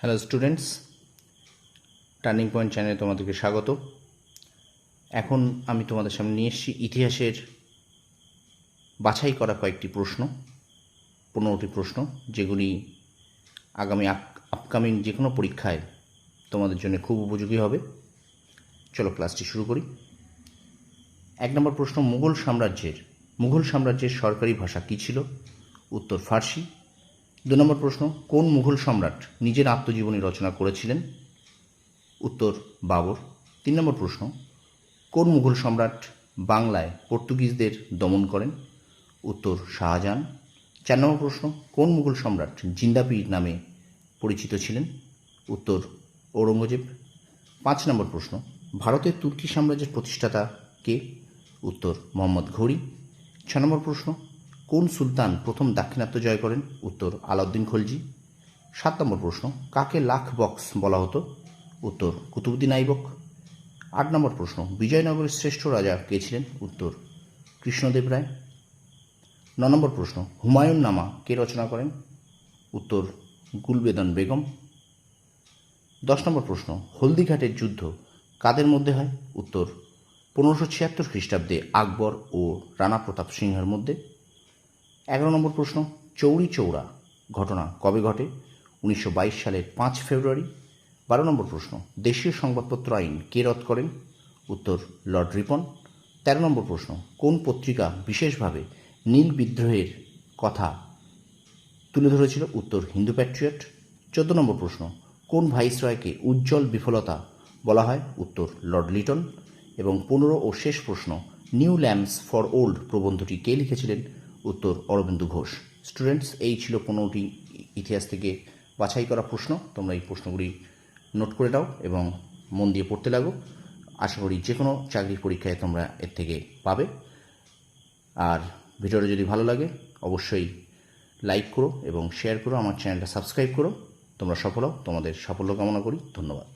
Hello students, turning point চ্যানেলে তোমাদেরকে স্বাগত। এখন আমি তোমাদের সামনে নিয়ে এসেছি ইতিহাসের বাছাই করা কয়েকটি প্রশ্ন, 15টি প্রশ্ন, যেগুলি আগামী আপকামিং যে কোনো পরীক্ষায় তোমাদের জন্য খুব উপযোগী হবে। চলো ক্লাসটি শুরু করি। 1 নম্বর প্রশ্ন, মুঘল সাম্রাজ্যের সরকারি ভাষা কী ছিল? উত্তর ফার্সি। 2 নম্বর প্রশ্ন, কোন মুঘল সম্রাট নিজের আত্মজীবনী রচনা করেছিলেন? উত্তর বাবর। 3 নম্বর প্রশ্ন, কোন মুঘল সম্রাট বাংলায় পর্তুগিজদের দমন করেন? উত্তর শাহজাহান। 4 নম্বর প্রশ্ন, কোন মুঘল সম্রাট জিন্দাপীর নামে পরিচিত ছিলেন? উত্তর ঔরঙ্গজেব। 5 নম্বর প্রশ্ন, ভারতের তুর্কি সাম্রাজ্যের প্রতিষ্ঠাতা কে? উত্তর মোহাম্মদ ঘুরি। 6 নম্বর প্রশ্ন, কোন সুলতান প্রথম দাক্ষিণাত্য জয় করেন? উত্তর আলাউদ্দিন খলজি। 7 নম্বর প্রশ্ন, কাকে লাখ বক্স বলা হতো? উত্তর কুতুবউদ্দিন আইবক। 8 নম্বর প্রশ্ন, বিজয়নগরের শ্রেষ্ঠ রাজা কে ছিলেন? উত্তর কৃষ্ণদেব রায়। 9 নম্বর প্রশ্ন, হুমায়ুন নামা কে রচনা করেন? উত্তর গুলবেদন বেগম। 10 নম্বর প্রশ্ন, হলদিঘাটের যুদ্ধ কাদের মধ্যে হয়? উত্তর 1576 খ্রিস্টাব্দে আকবর ও রানা প্রতাপ সিংহের মধ্যে। 11 নম্বর প্রশ্ন, চৌরি চৌরা ঘটনা কবে ঘটে? 1922 সালের 5 ফেব্রুয়ারি। 12 নম্বর প্রশ্ন, দেশীয় সংবাদপত্র আইন কে রদ করেন? উত্তর লর্ড রিপন। 13 নম্বর প্রশ্ন, কোন পত্রিকা বিশেষভাবে নীল বিদ্রোহের কথা তুলে ধরেছিল? উত্তর হিন্দু প্যাট্রিয়ট। 14 নম্বর প্রশ্ন, কোন ভাইসরয়কে উজ্জ্বল বিফলতা বলা হয়? উত্তর লর্ড লিটন। এবং 15 ও শেষ প্রশ্ন, নিউ ল্যাম্পস ফর ওল্ড প্রবন্ধটি কে লিখেছিলেন? উত্তর অরবিন্দু ঘোষ। স্টুডেন্টস, এই ছিল 15টি ইতিহাস থেকে বাছাই করা প্রশ্ন। তোমরা এই প্রশ্নগুলি নোট করে দাও এবং মন দিয়ে পড়তে লাগো। আশা করি যে কোনো চাকরির পরীক্ষায় তোমরা এর থেকে পাবে। আর ভিডিওটা যদি ভালো লাগে অবশ্যই লাইক করো এবং শেয়ার করো, আমার চ্যানেলটা সাবস্ক্রাইব করো। তোমরা সফল হও, তোমাদের সাফল্য কামনা করি। ধন্যবাদ।